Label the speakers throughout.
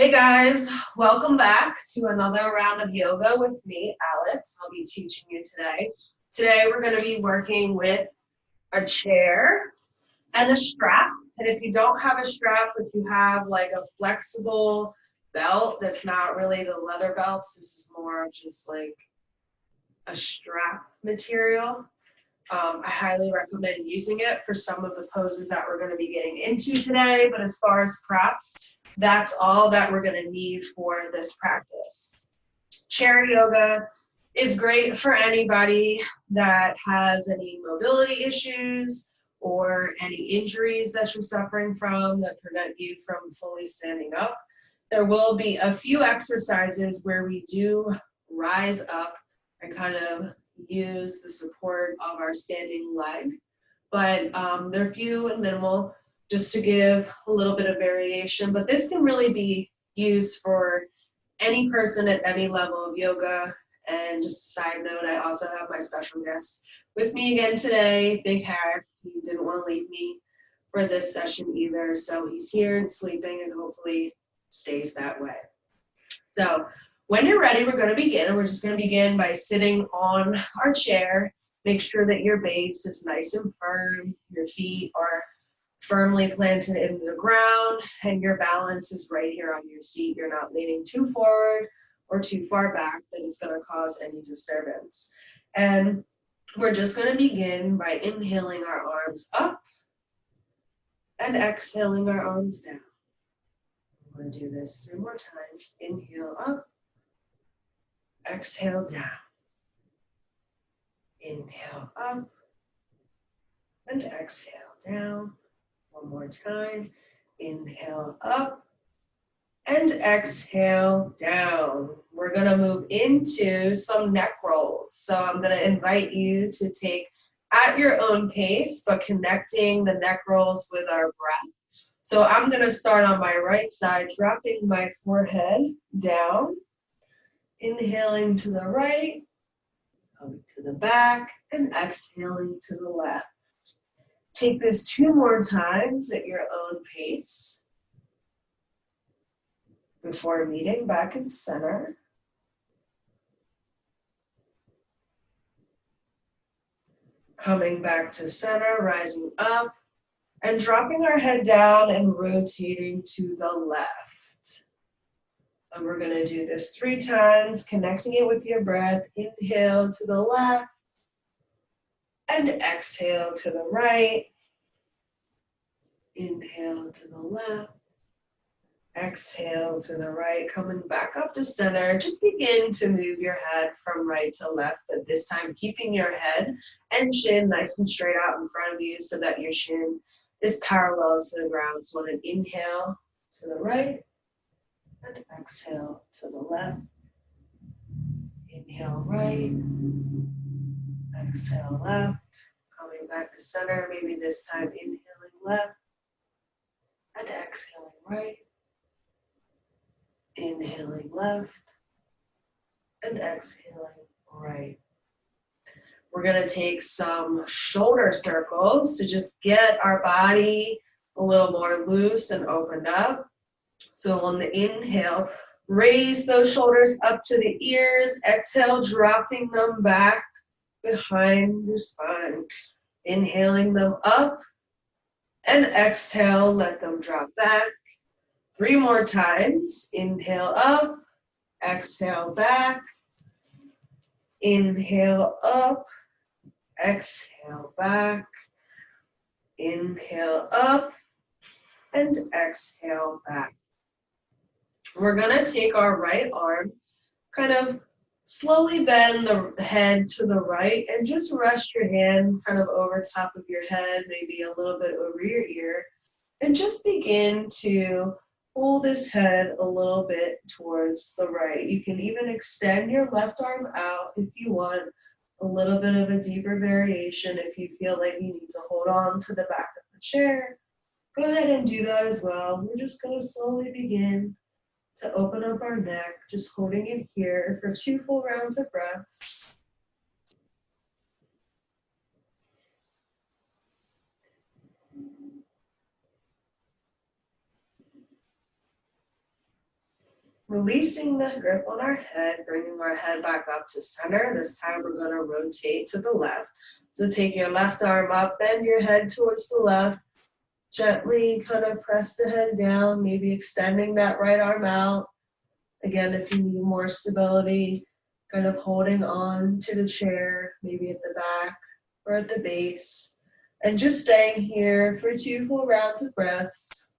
Speaker 1: Hey guys, welcome back to another round of yoga with me, Alex. I'll be teaching you today. Today we're going to be working with a chair and a strap. And if you don't have a strap, but you have like a flexible belt that's not really the leather belts, this is more of just like a strap material. I highly recommend using it for some of the poses that we're going to be getting into today. But as far as props, that's all that we're going to need for this practice. Chair yoga is great for anybody that has any mobility issues or any injuries that you're suffering from that prevent you from fully standing up. There will be a few exercises where we do rise up and kind of use the support of our standing leg, but they're few and minimal just to give a little bit of variation. But this can really be used for any person at any level of yoga. And just a side note, I also have my special guest with me again today, Big Hair. He didn't want to leave me for this session either, so he's here and sleeping and hopefully stays that way. So when you're ready, we're going to begin, and we're just going to begin by sitting on our chair. Make sure that your base is nice and firm, your feet are firmly planted in the ground, and your balance is right here on your seat. You're not leaning too forward or too far back that it's going to cause any disturbance. And we're just going to begin by inhaling our arms up and exhaling our arms down. I'm going to do this 3 more times. Inhale up, exhale down. Inhale up and exhale down. 1 more time. Inhale up and exhale down. We're going to move into some neck rolls. So I'm going to invite you to take at your own pace, but connecting the neck rolls with our breath. So I'm going to start on my right side, dropping my forehead down, inhaling to the right, coming to the back, and exhaling to the left. Take this 2 more times at your own pace before meeting back in center. Coming back to center, rising up, and dropping our head down and rotating to the left. And we're going to do this 3 times, connecting it with your breath. Inhale to the left, and exhale to the right. Inhale to the left, exhale to the right, coming back up to center. Just begin to move your head from right to left, but this time keeping your head and chin nice and straight out in front of you so that your chin is parallel to the ground. So an inhale to the right and exhale to the left. Inhale right, exhale left, coming back to center. Maybe this time inhaling left and exhaling right. Inhaling left and exhaling right. We're going to take some shoulder circles to just get our body a little more loose and opened up. So on the inhale, raise those shoulders up to the ears. Exhale, dropping them back behind your spine. Inhaling them up and exhale, let them drop back. 3 more times. Inhale up, exhale back. Inhale up, exhale back. Inhale up and exhale back. We're going to take our right arm, kind of slowly bend the head to the right and just rest your hand kind of over top of your head, maybe a little bit over your ear, and just begin to pull this head a little bit towards the right. You can even extend your left arm out if you want a little bit of a deeper variation. If you feel like you need to hold on to the back of the chair, go ahead and do that as well. We're just going to slowly begin to open up our neck, just holding it here for 2 full rounds of breaths. Releasing the grip on our head, bringing our head back up to center. This time we're going to rotate to the left. So take your left arm up, bend your head towards the left. Gently kind of press the head down, maybe extending that right arm out. Again, if you need more stability, kind of holding on to the chair, maybe at the back or at the base. And just staying here for 2 full rounds of breaths.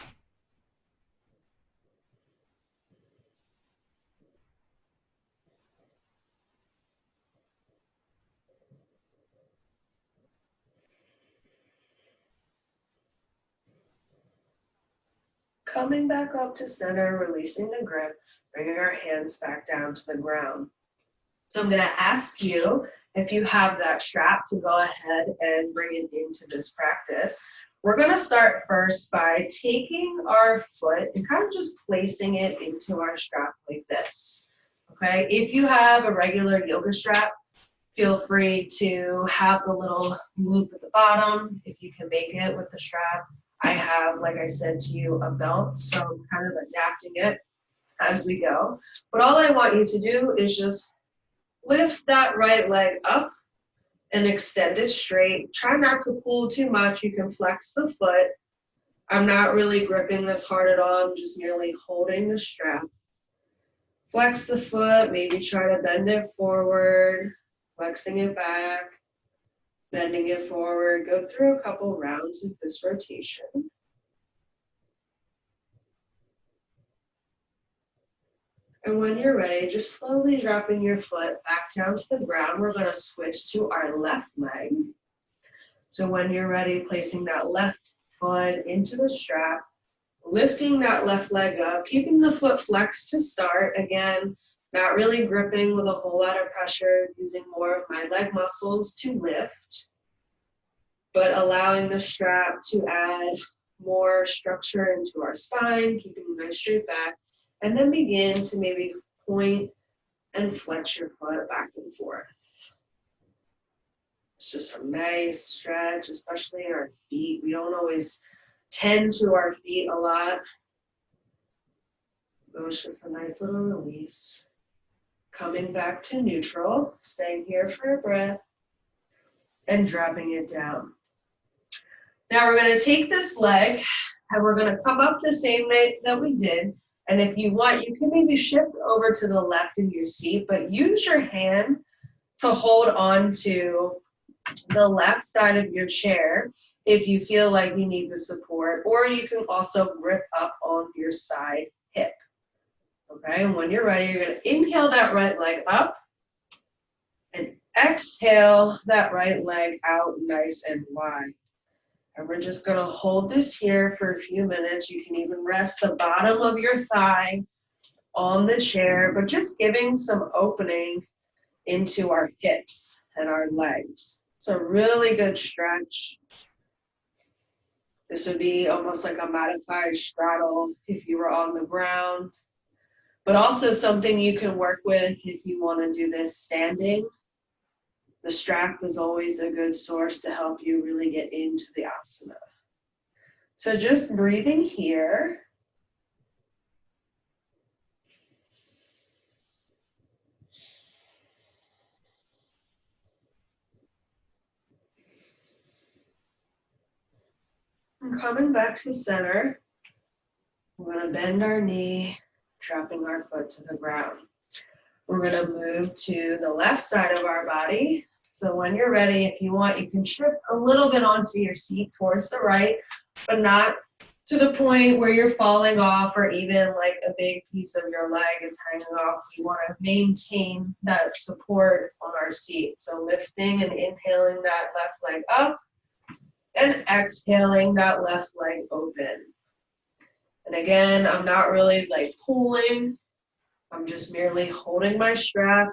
Speaker 1: Coming back up to center, releasing the grip, bringing our hands back down to the ground. So I'm going to ask you, if you have that strap, to go ahead and bring it into this practice. We're going to start first by taking our foot and kind of just placing it into our strap like this. Okay, if you have a regular yoga strap, feel free to have the little loop at the bottom if you can make it with the strap. I have, like I said to you, a belt, so I'm kind of adapting it as we go. But all I want you to do is just lift that right leg up and extend it straight. Try not to pull too much. You can flex the foot. I'm not really gripping this hard at all. I'm just merely holding the strap. Flex the foot, maybe try to bend it forward, flexing it back, bending it forward. Go through a couple rounds of this rotation. And when you're ready, just slowly dropping your foot back down to the ground. We're going to switch to our left leg. So when you're ready, placing that left foot into the strap, lifting that left leg up, keeping the foot flexed to start. Again, not really gripping with a whole lot of pressure, using more of my leg muscles to lift, but allowing the strap to add more structure into our spine, keeping a nice straight back, and then begin to maybe point and flex your foot back and forth. It's just a nice stretch, especially in our feet. We don't always tend to our feet a lot. So it's just a nice little release. Coming back to neutral, staying here for a breath, and dropping it down. Now we're going to take this leg, and we're going to come up the same way that we did. And if you want, you can maybe shift over to the left in your seat, but use your hand to hold on to the left side of your chair if you feel like you need the support, or you can also grip up on your side hip. Okay, and when you're ready, you're going to inhale that right leg up and exhale that right leg out nice and wide. And we're just going to hold this here for a few minutes. You can even rest the bottom of your thigh on the chair, but just giving some opening into our hips and our legs. It's a really good stretch. This would be almost like a modified straddle if you were on the ground, but also something you can work with if you want to do this standing. The strap is always a good source to help you really get into the asana. So just breathing here. And coming back to center, we're going to bend our knee, dropping our foot to the ground. We're going to move to the left side of our body. So when you're ready, if you want, you can shift a little bit onto your seat towards the right, but not to the point where you're falling off or even like a big piece of your leg is hanging off. We want to maintain that support on our seat. So lifting and inhaling that left leg up and exhaling that left leg open. And again, I'm not really like pulling. I'm just merely holding my strap.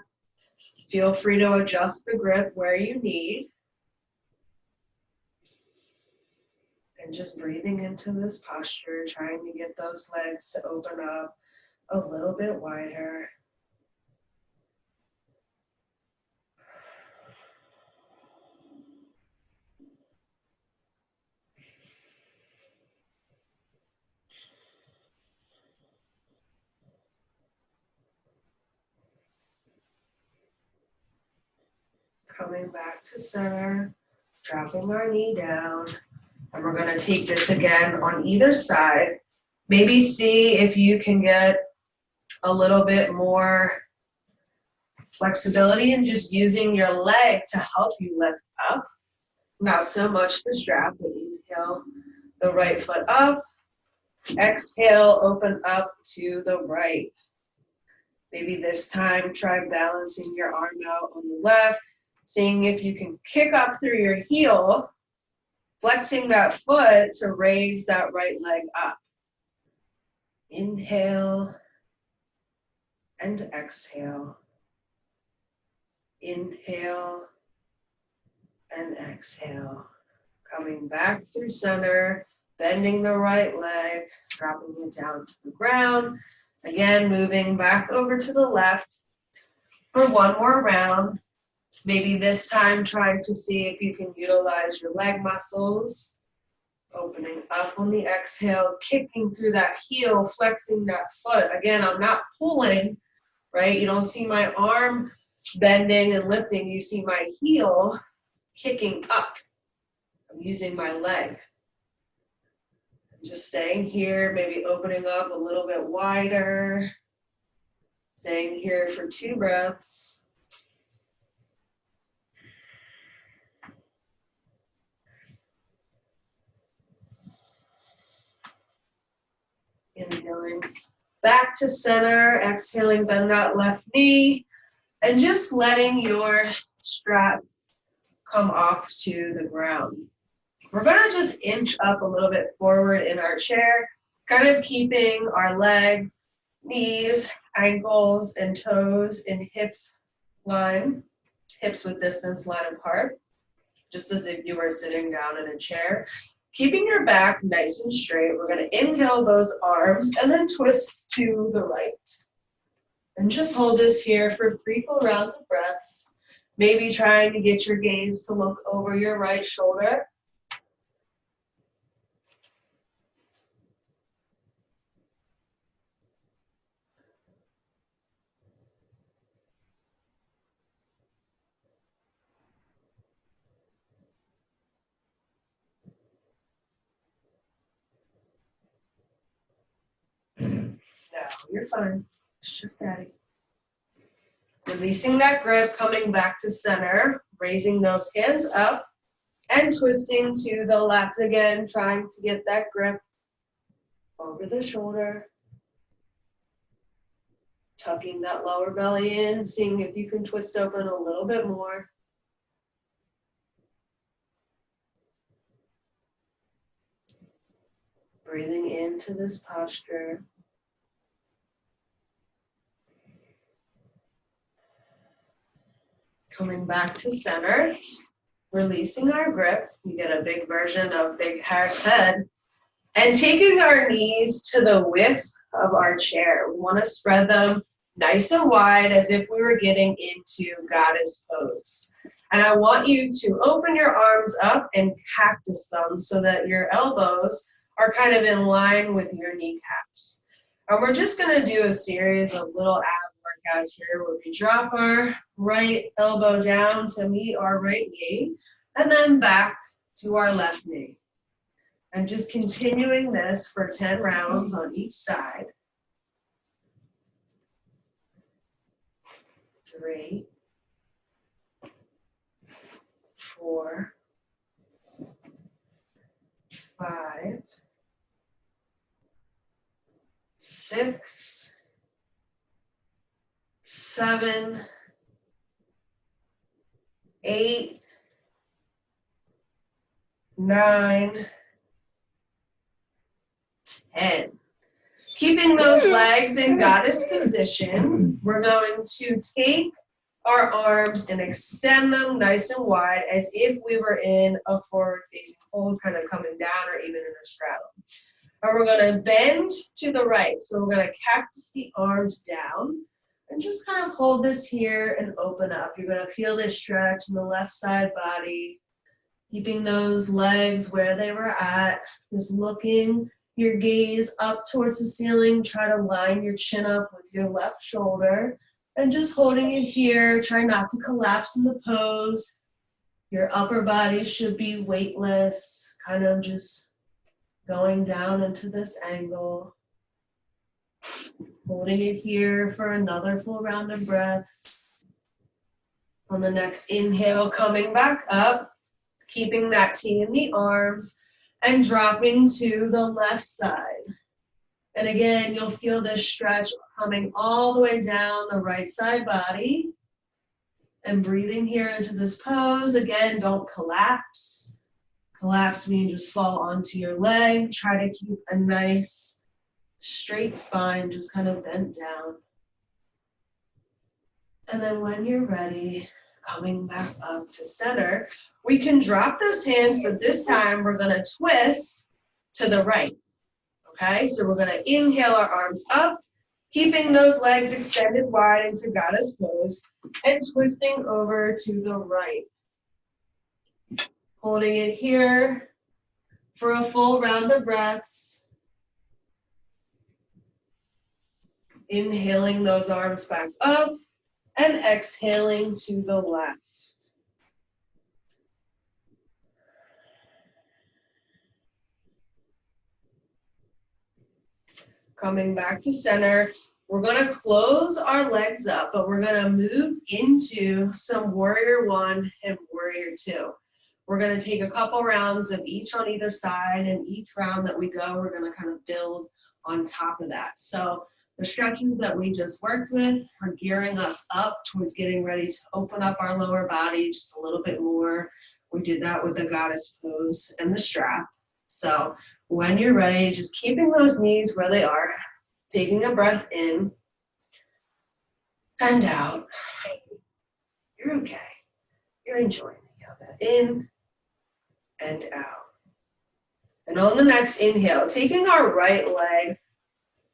Speaker 1: Feel free to adjust the grip where you need. And just breathing into this posture, trying to get those legs to open up a little bit wider. Coming back to center, dropping our knee down. And we're gonna take this again on either side. Maybe see if you can get a little bit more flexibility and just using your leg to help you lift up. Not so much the strap, but inhale the right foot up. Exhale, open up to the right. Maybe this time try balancing your arm out on the left, seeing if you can kick up through your heel, flexing that foot to raise that right leg up. Inhale and exhale. Inhale and exhale. Coming back through center, bending the right leg, dropping it down to the ground. Again, moving back over to the left for one more round. Maybe this time trying to see if you can utilize your leg muscles. Opening up on the exhale, kicking through that heel, flexing that foot. Again, I'm not pulling, right? You don't see my arm bending and lifting. You see my heel kicking up. I'm using my leg. Just staying here, maybe opening up a little bit wider. Staying here for 2 breaths. Inhaling back to center, exhaling, bend that left knee, and just letting your strap come off to the ground. We're gonna just inch up a little bit forward in our chair, kind of keeping our legs, knees, ankles, and toes in hips line, hips with distance line apart, just as if you were sitting down in a chair. Keeping your back nice and straight, we're gonna inhale those arms and then twist to the right. And just hold this here for 3 full rounds of breaths. Maybe trying to get your gaze to look over your right shoulder. No, you're fine. It's just Daddy. Releasing that grip, coming back to center, raising those hands up, and twisting to the left again, trying to get that grip over the shoulder. Tucking that lower belly in, seeing if you can twist open a little bit more. Breathing into this posture. Coming back to center, releasing our grip. You get a big version of Big Hair's head. And taking our knees to the width of our chair. We want to spread them nice and wide as if we were getting into goddess pose. And I want you to open your arms up and cactus them so that your elbows are kind of in line with your kneecaps. And we're just going to do a series of little ab workouts here where we drop our right elbow down to meet our right knee and then back to our left knee. And just continuing this for 10 rounds on each side. 3, 4, 5, 6, 7, 8, 9, 10. Keeping those legs in goddess position, we're going to take our arms and extend them nice and wide as if we were in a forward-facing hold, kind of coming down or even in a straddle. And we're going to bend to the right. So we're going to cactus the arms down and just kind of hold this here and open up. You're going to feel this stretch in the left side body, keeping those legs where they were at, just looking your gaze up towards the ceiling. Try to line your chin up with your left shoulder And just holding it here, try not to collapse in the pose. Your upper body should be weightless, kind of just going down into this angle. Holding it here for another full round of breaths. On the next inhale, coming back up, keeping that T in the arms, and dropping to the left side. And again, you'll feel this stretch coming all the way down the right side body. And breathing here into this pose. Again, don't collapse. Collapse means just fall onto your leg. Try to keep a nice straight spine, just kind of bent down. And then when you're ready, coming back up to center, we can drop those hands, but this time we're going to twist to the right. Okay, so we're going to inhale our arms up, keeping those legs extended wide into goddess pose, and twisting over to the right. Holding it here for a full round of breaths. Inhaling those arms back up and exhaling to the left. Coming back to center, we're going to close our legs up, but we're going to move into some warrior one and warrior two. We're going to take a couple rounds of each on either side, and each round that we go, we're going to kind of build on top of that. So the stretches that we just worked with are gearing us up towards getting ready to open up our lower body just a little bit more. We did that with the goddess pose and the strap. So when you're ready, just keeping those knees where they are, taking a breath in and out. You're okay. You're enjoying the yoga. In and out. And on the next inhale, taking our right leg,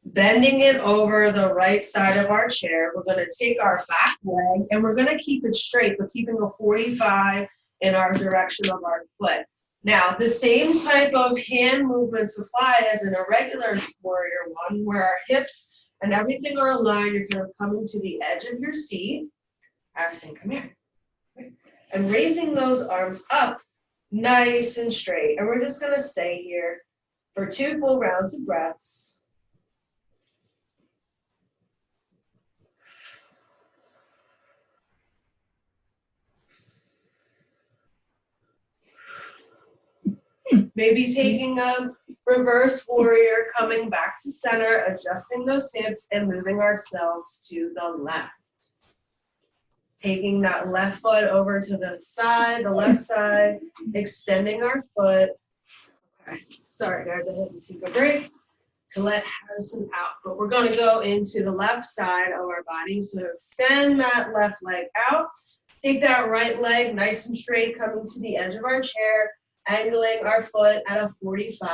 Speaker 1: bending it over the right side of our chair. We're going to take our back leg and we're going to keep it straight, but keeping a 45 in our direction of our foot. Now, the same type of hand movements apply as in a regular warrior one, where our hips and everything are aligned. You're kind of coming to the edge of your seat. I was saying, come here. And raising those arms up nice and straight. And we're just going to stay here for 2 full rounds of breaths. Maybe taking a reverse warrior, coming back to center, adjusting those hips and moving ourselves to the left. Taking that left foot over to the side, the left side, extending our foot. Okay. Sorry guys, I had to take a break to let Harrison out, but we're going to go into the left side of our body. So extend that left leg out. Take that right leg nice and straight, coming to the edge of our chair, angling our foot at a 45.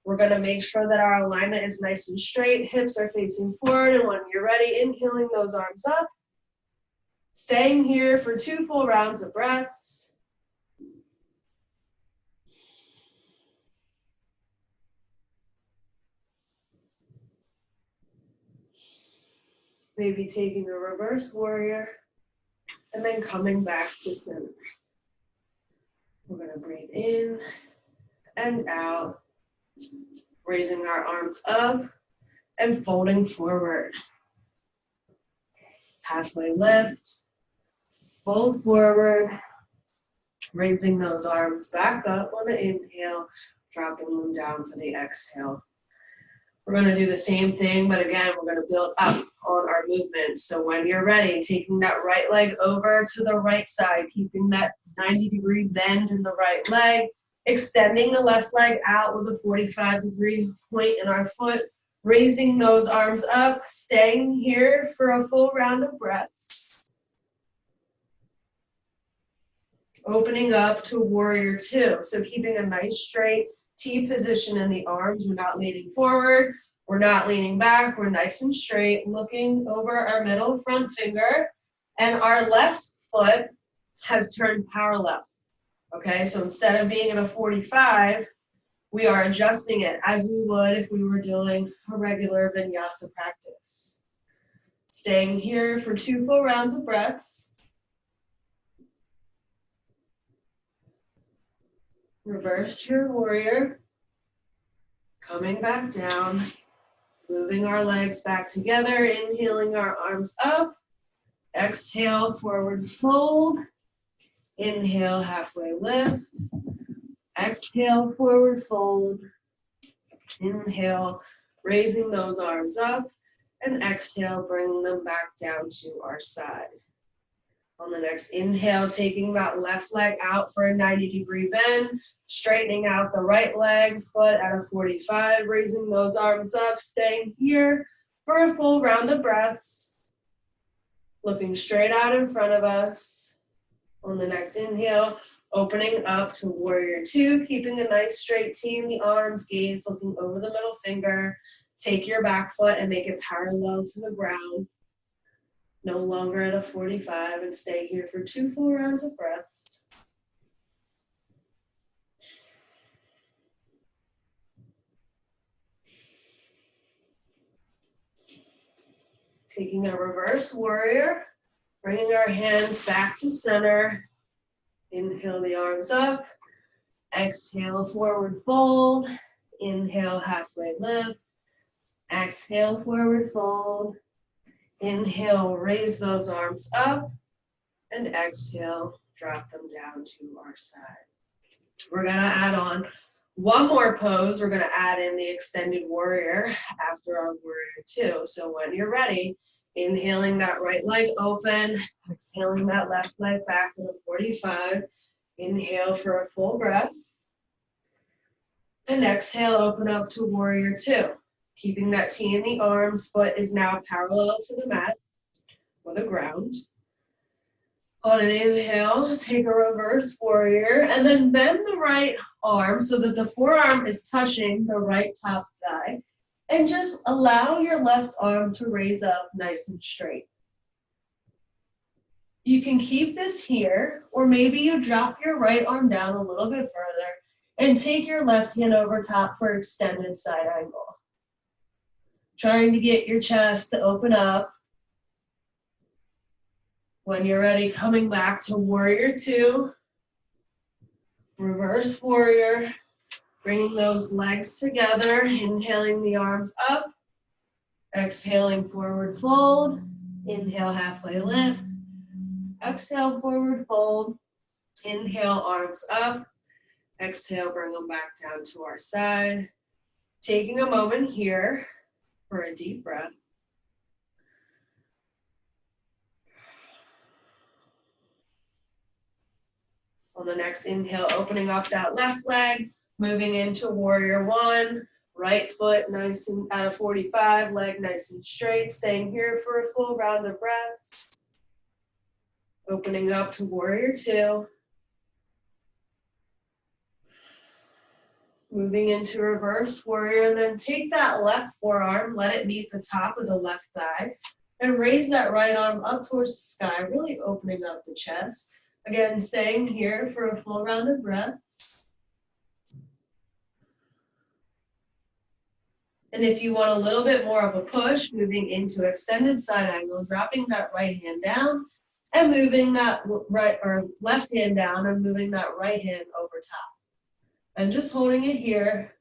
Speaker 1: We're going to make sure that our alignment is nice and straight. Hips are facing forward. And when you're ready, inhaling those arms up. Staying here for 2 full rounds of breaths. Maybe taking a reverse warrior and then coming back to center. We're going to breathe in and out, raising our arms up and folding forward. Halfway lift, fold forward, raising those arms back up on the inhale, dropping them down for the exhale. We're going to do the same thing, but again, we're going to build up on our movement. So when you're ready, taking that right leg over to the right side, keeping that 90-degree bend in the right leg, extending the left leg out with a 45-degree point in our foot, raising those arms up, staying here for a full round of breaths. Opening up to warrior two. So keeping a nice straight T position in the arms. We're not leaning forward. We're not leaning back. We're nice and straight, looking over our middle front finger. And our left foot has turned parallel. Okay, so instead of being in a 45, we are adjusting it as we would if we were doing a regular vinyasa practice. Staying here for 2 full rounds of breaths. Reverse your warrior. Coming back down. Moving our legs back together. Inhaling our arms up. Exhale, forward fold. Inhale, halfway lift. Exhale, forward fold. Inhale, raising those arms up. And exhale, bringing them back down to our side. On the next inhale, taking that left leg out for a 90-degree bend, straightening out the right leg, foot at a 45, raising those arms up, staying here for a full round of breaths. Looking straight out in front of us. On the next inhale, opening up to warrior two, keeping a nice straight T in the arms, gaze looking over the middle finger. Take your back foot and make it parallel to the ground. No longer at a 45, and stay here for 2 full rounds of breaths. Taking a reverse warrior, bringing our hands back to center. Inhale the arms up. Exhale, forward fold. Inhale, halfway lift. Exhale, forward fold. Inhale, raise those arms up. And exhale, drop them down to our side. We're going to add on one more pose. We're going to add in the extended warrior after our warrior two. So when you're ready, inhaling that right leg open, exhaling that left leg back in a 45. Inhale for a full breath. And exhale, open up to warrior two. Keeping that T in the arms, foot is now parallel to the mat or the ground. On an inhale, take a reverse warrior and then bend the right arm so that the forearm is touching the right top thigh. And just allow your left arm to raise up nice and straight. You can keep this here, or maybe you drop your right arm down a little bit further and take your left hand over top for extended side angle. Trying to get your chest to open up. When you're ready, coming back to warrior two. Reverse warrior. Bringing those legs together. Inhaling the arms up. Exhaling, forward fold. Inhale, halfway lift. Exhale, forward fold. Inhale, arms up. Exhale, bring them back down to our side. Taking a moment here for a deep breath. On the next inhale, opening up that left leg, moving into warrior one, right foot nice and at a 45, leg nice and straight, staying here for a full round of breaths. Opening up to warrior two. Moving into reverse warrior, and then take that left forearm, let it meet the top of the left thigh, and raise that right arm up towards the sky, really opening up the chest. Again, staying here for a full round of breaths. And if you want a little bit more of a push, moving into extended side angle, dropping that right hand down and moving that right or left hand down and moving that right hand over top. And just holding it here,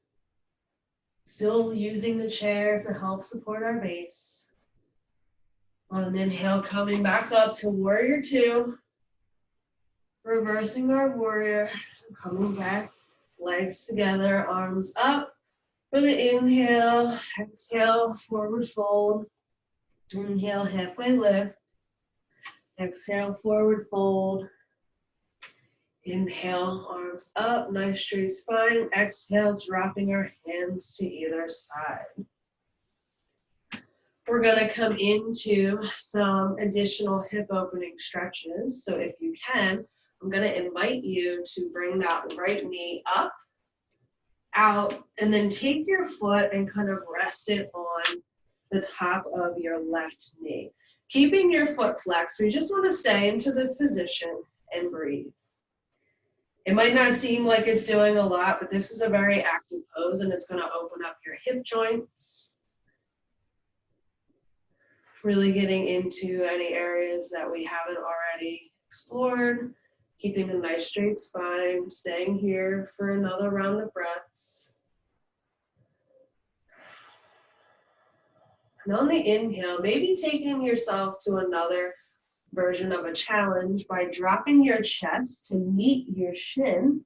Speaker 1: still using the chair to help support our base. On an inhale, coming back up to warrior two. Reversing our warrior, coming back, legs together, arms up. For the inhale, exhale, forward fold. Inhale, halfway lift. Exhale, forward fold. Inhale, arms up, nice straight spine. Exhale, dropping our hands to either side. We're going to come into some additional hip opening stretches. So if you can, I'm going to invite you to bring that right knee up, out, and then take your foot and kind of rest it on the top of your left knee. Keeping your foot flexed, we just want to stay into this position and breathe. It might not seem like it's doing a lot, but this is a very active pose and it's going to open up your hip joints. really getting into any areas that we haven't already explored, keeping a nice straight spine, staying here for another round of breaths. And on the inhale, maybe taking yourself to another version of a challenge by dropping your chest to meet your shin.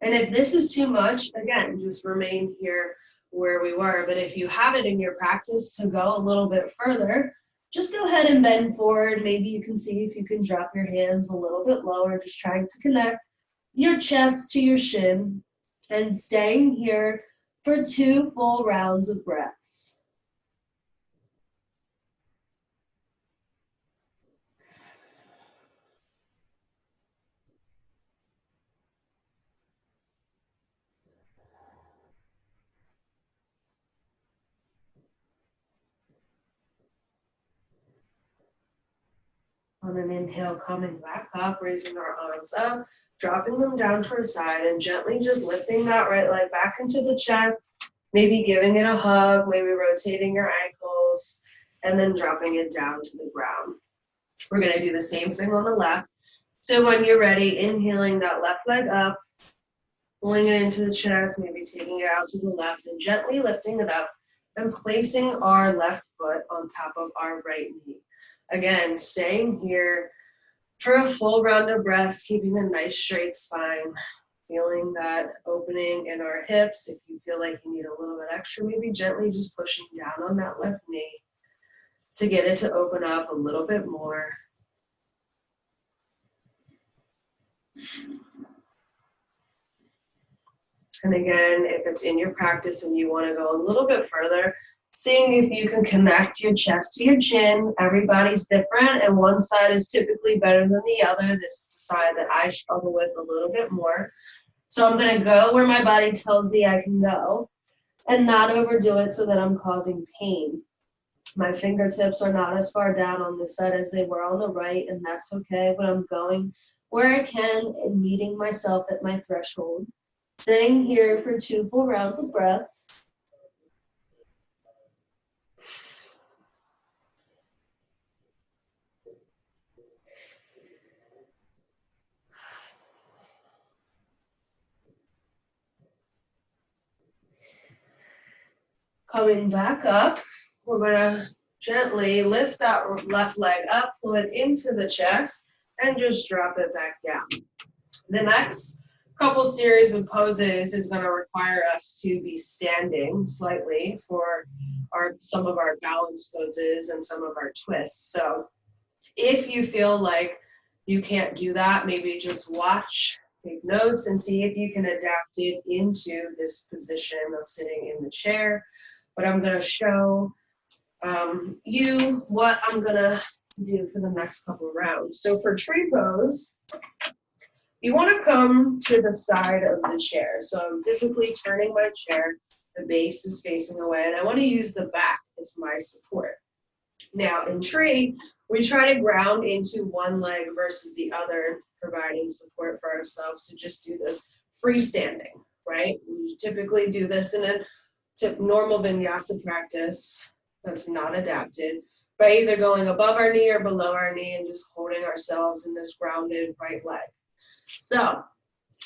Speaker 1: And if this is too much, again, just remain here where we were. But if you have it in your practice to go a little bit further, just go ahead and bend forward. Maybe you can see if you can drop your hands a little bit lower, just trying to connect your chest to your shin and staying here for 2 full rounds of breaths. On an inhale, coming back up, raising our arms up, dropping them down to our side, and gently just lifting that right leg back into the chest, maybe giving it a hug, maybe rotating your ankles, and then dropping it down to the ground. We're going to do the same thing on the left. So when you're ready, inhaling that left leg up, pulling it into the chest, maybe taking it out to the left, and gently lifting it up and placing our left foot on top of our right knee. Again, staying here for a full round of breaths, keeping a nice straight spine, feeling that opening in our hips. If you feel like you need a little bit extra, maybe gently just pushing down on that left knee to get it to open up a little bit more. And again, if it's in your practice and you want to go a little bit further, seeing if you can connect your chest to your chin. Everybody's different, and one side is typically better than the other. This is the side that I struggle with a little bit more. So I'm going to go where my body tells me I can go and not overdo it so that I'm causing pain. My fingertips are not as far down on this side as they were on the right, and that's okay, but I'm going where I can and meeting myself at my threshold. Staying here for 2 full rounds of breaths. Coming back up, we're going to gently lift that left leg up, pull it into the chest, and just drop it back down. The next couple series of poses is going to require us to be standing slightly for some of our balance poses and some of our twists. So if you feel like you can't do that, maybe just watch, take notes, and see if you can adapt it into this position of sitting in the chair. But I'm going to show you what I'm going to do for the next couple of rounds. So for tree pose, you want to come to the side of the chair. So I'm physically turning my chair. The base is facing away, and I want to use the back as my support. Now in tree, we try to ground into one leg versus the other, providing support for ourselves. So just do this freestanding, right? We typically do this in a normal vinyasa practice that's not adapted by either going above our knee or below our knee and just holding ourselves in this grounded right leg. So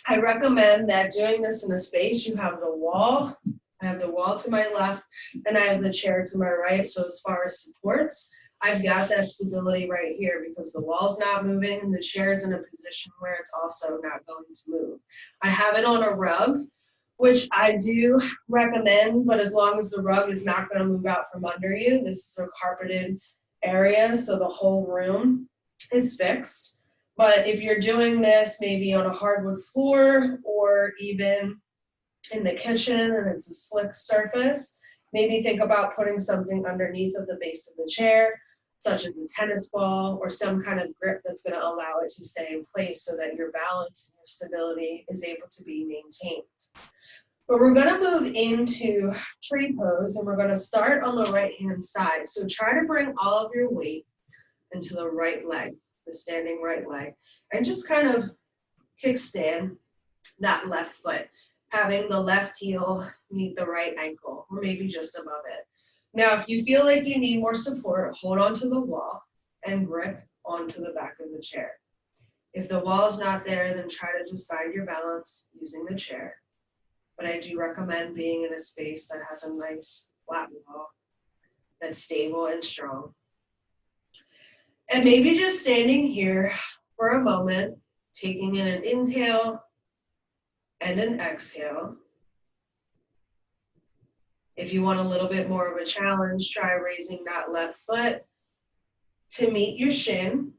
Speaker 1: I recommend that doing this in a space, you have the wall, I have the wall to my left, and I have the chair to my right. So as far as supports, I've got that stability right here because the wall's not moving and the chair's in a position where it's also not going to move. I have it on a rug, which I do recommend, but as long as the rug is not going to move out from under you. This is a carpeted area, so the whole room is fixed. But if you're doing this maybe on a hardwood floor or even in the kitchen and it's a slick surface, maybe think about putting something underneath of the base of the chair, such as a tennis ball or some kind of grip that's going to allow it to stay in place so that your balance and your stability is able to be maintained. But we're going to move into tree pose, and we're going to start on the right-hand side. So try to bring all of your weight into the right leg, the standing right leg, and just kind of kickstand that left foot, having the left heel meet the right ankle, or maybe just above it. Now, if you feel like you need more support, hold onto the wall and grip onto the back of the chair. If the wall is not there, then try to just find your balance using the chair. But I do recommend being in a space that has a nice flat wall that's stable and strong. And maybe just standing here for a moment, taking in an inhale and an exhale. If you want a little bit more of a challenge, try raising that left foot to meet your shin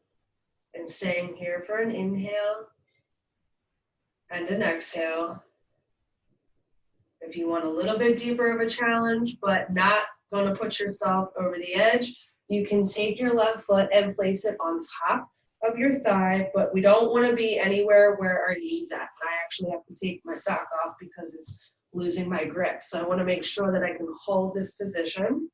Speaker 1: and staying here for an inhale and an exhale. If you want a little bit deeper of a challenge, but not going to put yourself over the edge, you can take your left foot and place it on top of your thigh, but we don't want to be anywhere where our knee's at. I actually have to take my sock off because it's losing my grip. So I want to make sure that I can hold this position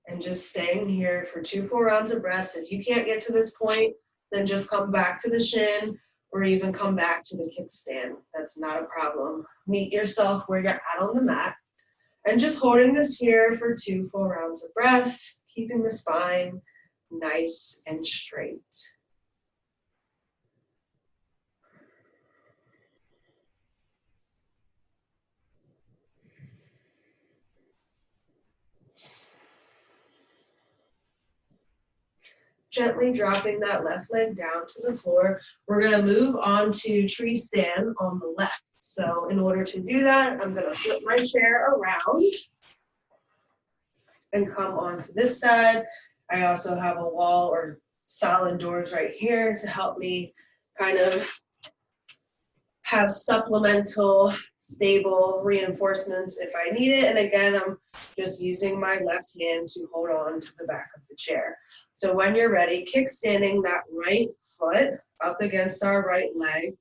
Speaker 1: and just staying here for 2 full rounds of breaths. If you can't get to this point, then just come back to the shin or even come back to the kickstand. That's not a problem. Meet yourself where you're at on the mat and just holding this here for 2 full rounds of breaths, keeping the spine nice and straight. Gently dropping that left leg down to the floor. We're going to move on to tree stand on the left. So in order to do that, I'm going to flip my chair around and come onto this side. I also have a wall or solid doors right here to help me kind of have supplemental stable reinforcements if I need it. And again, I'm just using my left hand to hold on to the back of the chair. So when you're ready, kickstanding that right foot up against our right leg.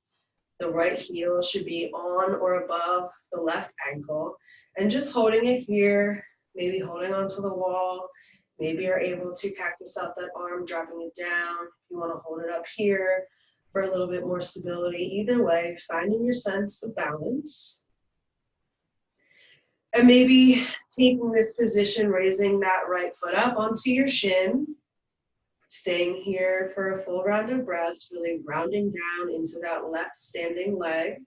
Speaker 1: The right heel should be on or above the left ankle. And just holding it here, maybe holding onto the wall. Maybe you're able to cactus out that arm, dropping it down. If you want to hold it up here for a little bit more stability. Either way, finding your sense of balance. And maybe taking this position, raising that right foot up onto your shin. Staying here for a full round of breaths, really rounding down into that left standing leg.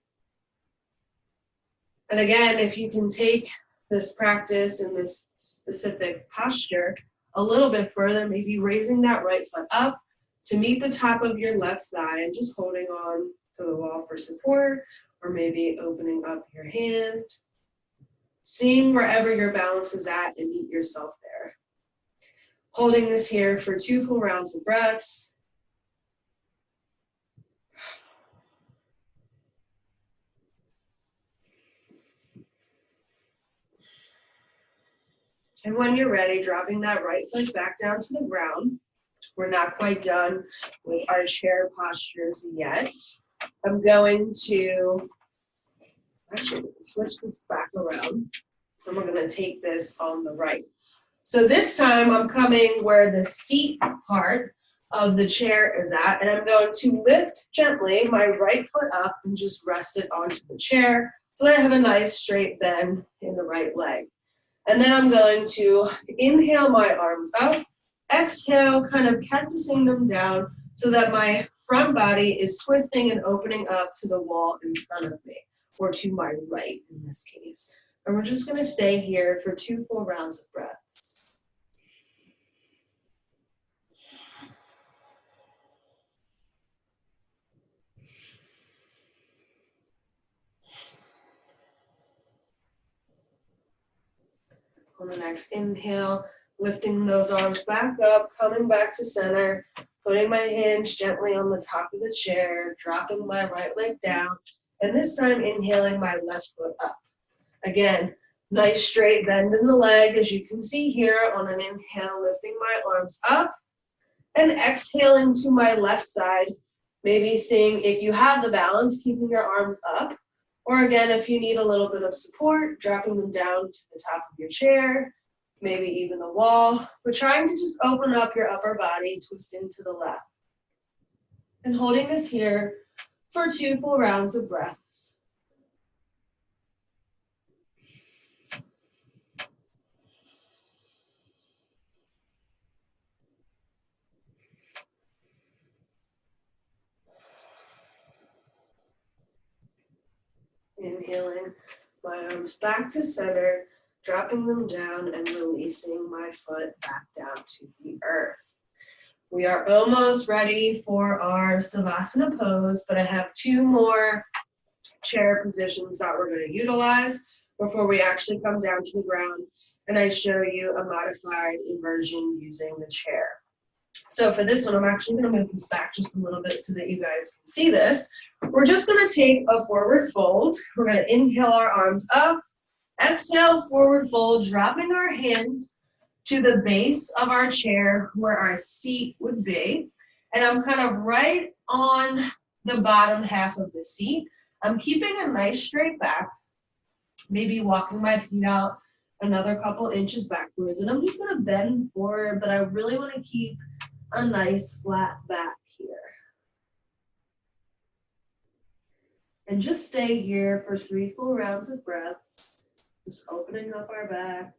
Speaker 1: And again, if you can take this practice in this specific posture a little bit further, maybe raising that right foot up to meet the top of your left thigh and just holding on to the wall for support, or maybe opening up your hand, seeing wherever your balance is at and meet yourself there. Holding this here for 2 full rounds of breaths. And when you're ready, dropping that right foot back down to the ground. We're not quite done with our chair postures yet. I'm going to actually switch this back around. And we're going to take this on the right. So this time I'm coming where the seat part of the chair is at, and I'm going to lift gently my right foot up and just rest it onto the chair so that I have a nice straight bend in the right leg. And then I'm going to inhale my arms up, exhale, kind of cactusing them down so that my front body is twisting and opening up to the wall in front of me, or to my right in this case. And we're just going to stay here for 2 full rounds of breaths. On the next inhale, lifting those arms back up, coming back to center, putting my hands gently on the top of the chair, dropping my right leg down, and this time inhaling my left foot up. Again, nice straight bend in the leg, as you can see here on an inhale, lifting my arms up, and exhaling to my left side, maybe seeing if you have the balance, keeping your arms up, or again, if you need a little bit of support, dropping them down to the top of your chair, maybe even the wall, but trying to just open up your upper body, twisting to the left. And holding this here for 2 full rounds of breaths. Inhaling my arms back to center, dropping them down and releasing my foot back down to the earth. We are almost ready for our Savasana pose, but I have 2 more chair positions that we're going to utilize before we actually come down to the ground and I show you a modified inversion using the chair. So for this one, I'm actually going to move this back just a little bit so that you guys can see this. We're just going to take a forward fold. We're going to inhale our arms up, exhale, forward fold, dropping our hands to the base of our chair where our seat would be. And I'm kind of right on the bottom half of the seat. I'm keeping a nice straight back, maybe walking my feet out another couple inches backwards. And I'm just going to bend forward, but I really want to keep a nice flat back here. And just stay here for 3 full rounds of breaths, just opening up our back.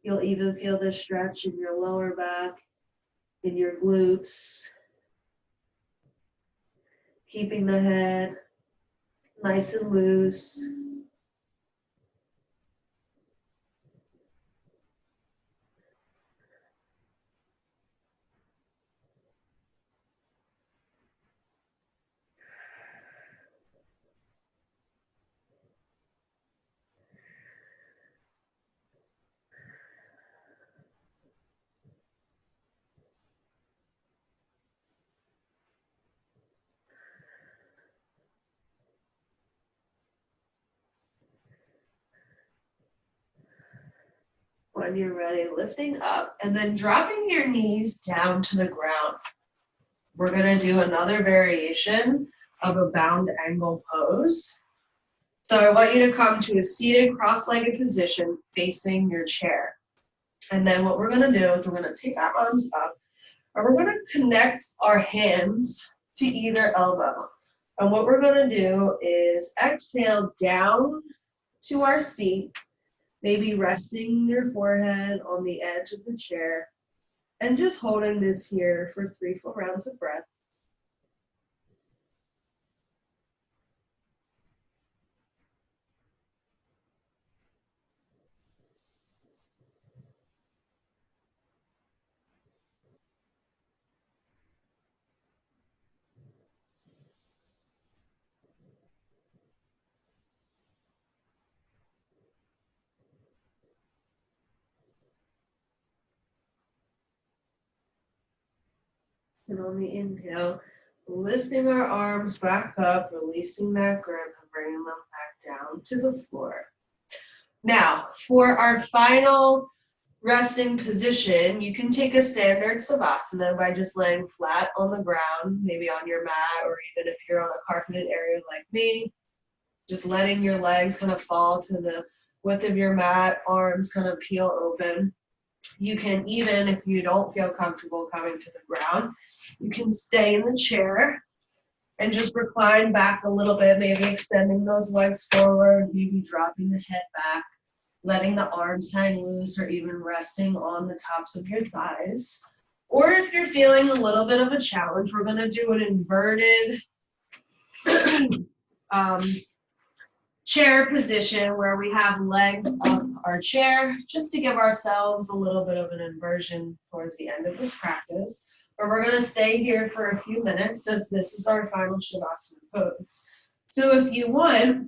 Speaker 1: You'll even feel this stretch in your lower back, in your glutes. Keeping the head nice and loose. When you're ready, lifting up and then dropping your knees down to the ground. We're going to do another variation of a bound angle pose. So I want you to come to a seated cross-legged position facing your chair. And then what we're going to do is we're going to take our arms up and we're going to connect our hands to either elbow. And what we're going to do is exhale down to our seat, maybe resting your forehead on the edge of the chair and just holding this here for 3 full rounds of breath. And on the inhale, lifting our arms back up, releasing that grip and bringing them back down to the floor. Now, for our final resting position, you can take a standard Savasana by just laying flat on the ground, maybe on your mat, or even if you're on a carpeted area like me, just letting your legs kind of fall to the width of your mat, arms kind of peel open. You can even, if you don't feel comfortable coming to the ground, you can stay in the chair and just recline back a little bit, maybe extending those legs forward, maybe dropping the head back, letting the arms hang loose, or even resting on the tops of your thighs. Or if you're feeling a little bit of a challenge, we're going to do an inverted chair position where we have legs up our chair, just to give ourselves a little bit of an inversion towards the end of this practice. But we're going to stay here for a few minutes as this is our final Shavasana pose. So if you want,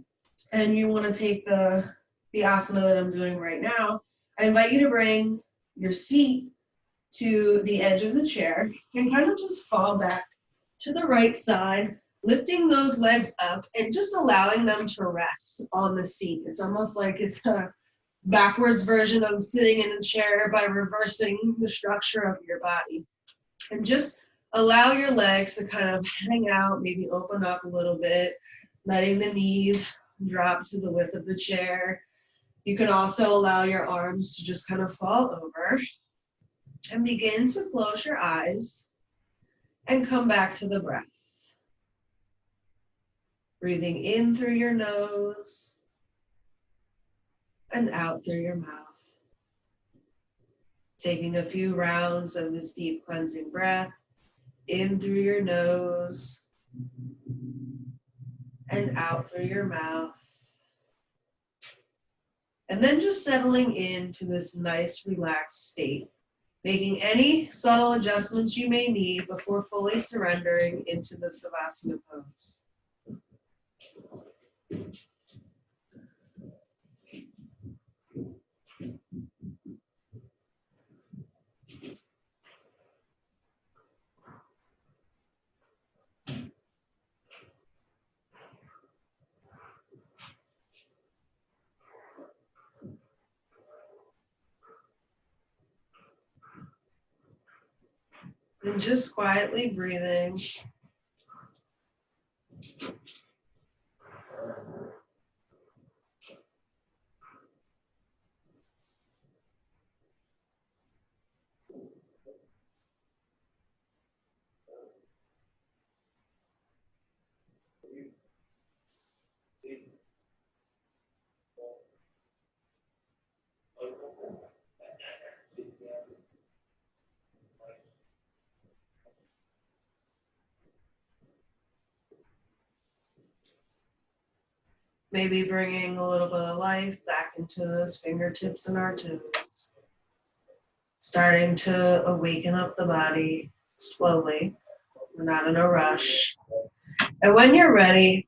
Speaker 1: and you want to take the asana that I'm doing right now, I invite you to bring your seat to the edge of the chair and kind of just fall back to the right side, lifting those legs up and just allowing them to rest on the seat. It's almost like it's a backwards version of sitting in a chair by reversing the structure of your body. And just allow your legs to kind of hang out, maybe open up a little bit, letting the knees drop to the width of the chair. You can also allow your arms to just kind of fall over and begin to close your eyes and come back to the breath. Breathing in through your nose and out through your mouth. Taking a few rounds of this deep cleansing breath in through your nose and out through your mouth. And then just settling into this nice, relaxed state, making any subtle adjustments you may need before fully surrendering into the Savasana pose. And just quietly breathing. Maybe bringing a little bit of life back into those fingertips and our toes. Starting to awaken up the body slowly. We're not in a rush. And when you're ready,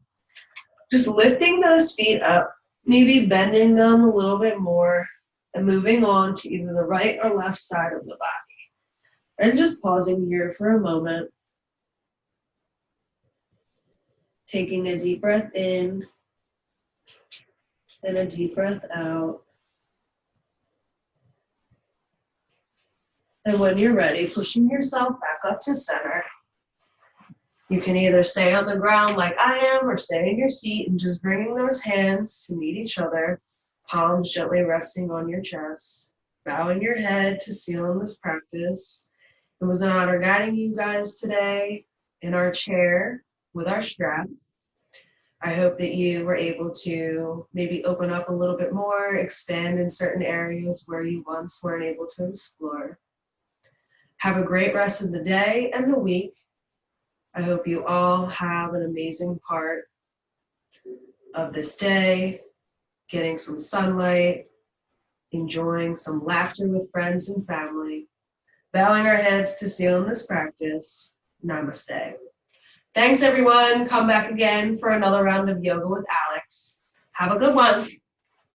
Speaker 1: just lifting those feet up, maybe bending them a little bit more, and moving on to either the right or left side of the body. And just pausing here for a moment. Taking a deep breath in and a deep breath out. And when you're ready, pushing yourself back up to center. You can either stay on the ground like I am or stay in your seat and just bringing those hands to meet each other, palms gently resting on your chest, bowing your head to seal in this practice. It was an honor guiding you guys today in our chair with our strap. I hope that you were able to maybe open up a little bit more, expand in certain areas where you once weren't able to explore. Have a great rest of the day and the week. I hope you all have an amazing part of this day, getting some sunlight, enjoying some laughter with friends and family, bowing our heads to seal in this practice. Namaste. Thanks, everyone. Come back again for another round of yoga with Alex. Have a good one.